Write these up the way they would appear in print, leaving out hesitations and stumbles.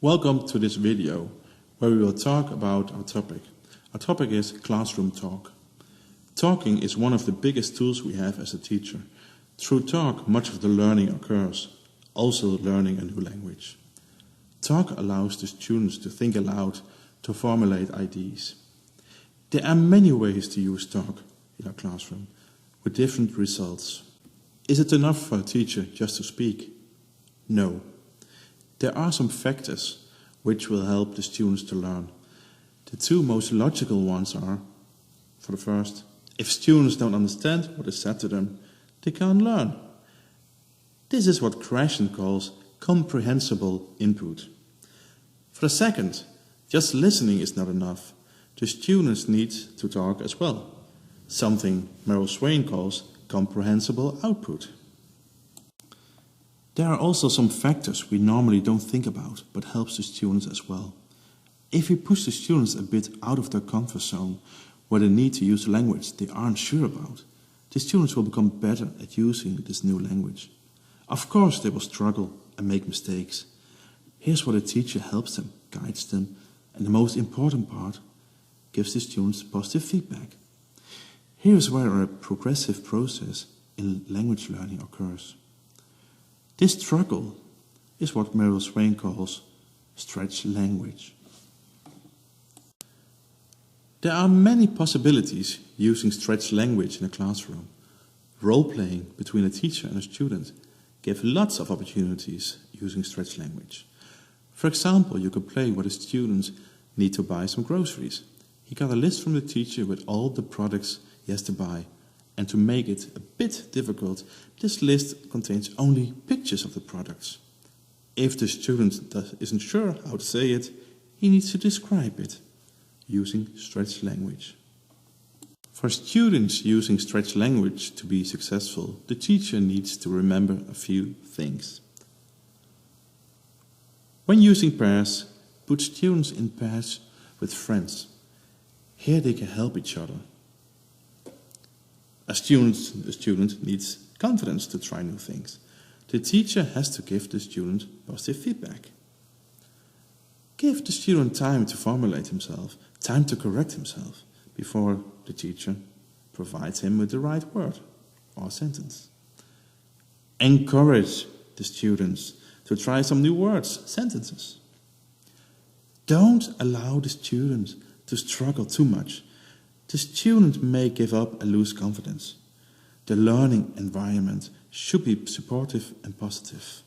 Welcome to this video where we will talk about our topic. Our topic is classroom talk. Talking is one of the biggest tools we have as a teacher. Through talk, much of the learning occurs, also learning a new language. Talk allows the students to think aloud, to formulate ideas. There are many ways to use talk in our classroom with different results. Is it enough for a teacher just to speak? No. There are some factors which will help the students to learn. The two most logical ones are, for the first, if students don't understand what is said to them, they can't learn. This is what Krashen calls comprehensible input. For the second, just listening is not enough. The students need to talk as well, something Meryl Swain calls comprehensible output. There are also some factors we normally don't think about, but helps the students as well. If we push the students a bit out of their comfort zone, where they need to use language they aren't sure about, the students will become better at using this new language. Of course they will struggle and make mistakes. Here's where the teacher helps them, guides them, and the most important part, gives the students positive feedback. Here is where a progressive process in language learning occurs. This struggle is what Meryl Swain calls stretch language. There are many possibilities using stretch language in a classroom. Role-playing between a teacher and a student give lots of opportunities using stretch language. For example, you could play where the students need to buy some groceries. He got a list from the teacher with all the products he has to buy. And to make it a bit difficult, this list contains only pictures of the products. If the student isn't sure how to say it, he needs to describe it using stretch language. For students using stretch language to be successful, the teacher needs to remember a few things. When using pairs, put students in pairs with friends. Here they can help each other. A student needs confidence to try new things. The teacher has to give the student positive feedback. Give the student time to formulate himself, time to correct himself, before the teacher provides him with the right word or sentence. Encourage the students to try some new words, sentences. Don't allow the student to struggle too much. The student may give up and lose confidence. The learning environment should be supportive and positive.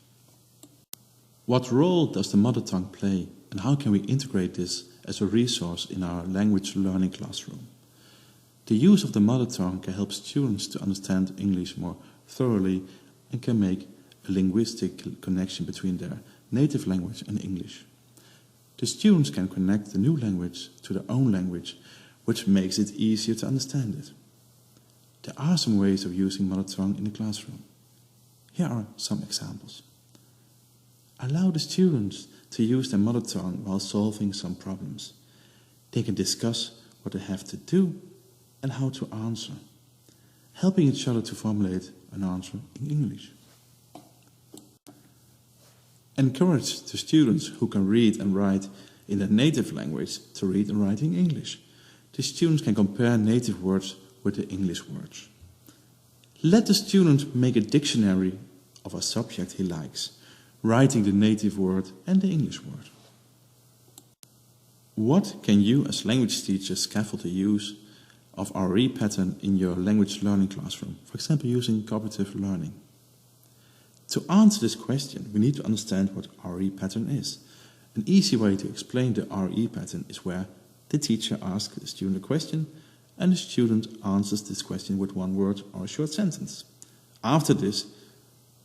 What role does the mother tongue play, and how can we integrate this as a resource in our language learning classroom? The use of the mother tongue can help students to understand English more thoroughly and can make a linguistic connection between their native language and English. The students can connect the new language to their own language, which makes it easier to understand it. There are some ways of using mother tongue in the classroom. Here are some examples. Allow the students to use their mother tongue while solving some problems. They can discuss what they have to do and how to answer, helping each other to formulate an answer in English. Encourage the students who can read and write in their native language to read and write in English. The students can compare native words with the English words. Let the student make a dictionary of a subject he likes, writing the native word and the English word. What can you as language teachers scaffold the use of RE pattern in your language learning classroom, for example using cooperative learning? To answer this question, we need to understand what RE pattern is. An easy way to explain the RE pattern is where the teacher asks the student a question and the student answers this question with one word or a short sentence. After this,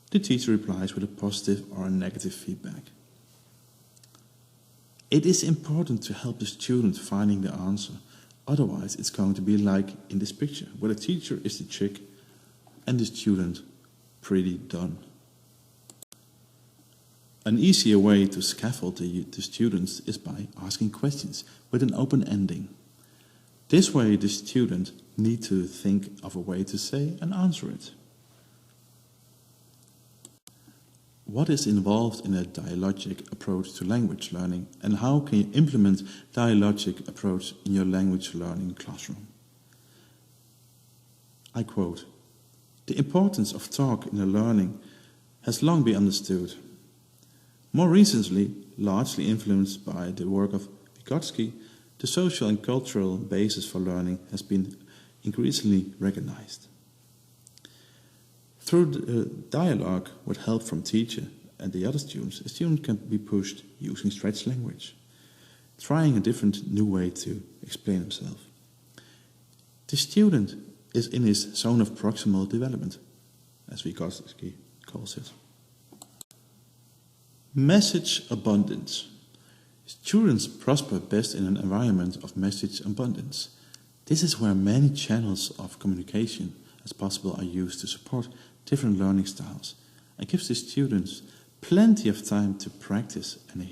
the teacher replies with a positive or a negative feedback. It is important to help the student finding the answer, otherwise it's going to be like in this picture, where the teacher is the chick and the student pretty done. An easier way to scaffold the students is by asking questions with an open ending. This way the student needs to think of a way to say and answer it. what is involved in a dialogic approach to language learning, and how can you implement dialogic approach in your language learning classroom? I quote, "The importance of talk in the learning has long been understood. More recently, largely influenced by the work of Vygotsky, the social and cultural basis for learning has been increasingly recognized. Through the dialogue with help from teacher and the other students, a student can be pushed using stretched language, trying a different new way to explain himself. The student is in his zone of proximal development, as Vygotsky calls it. Message abundance. Students prosper best in an environment of message abundance. This is where many channels of communication as possible are used to support different learning styles and gives the students plenty of time to practice and hear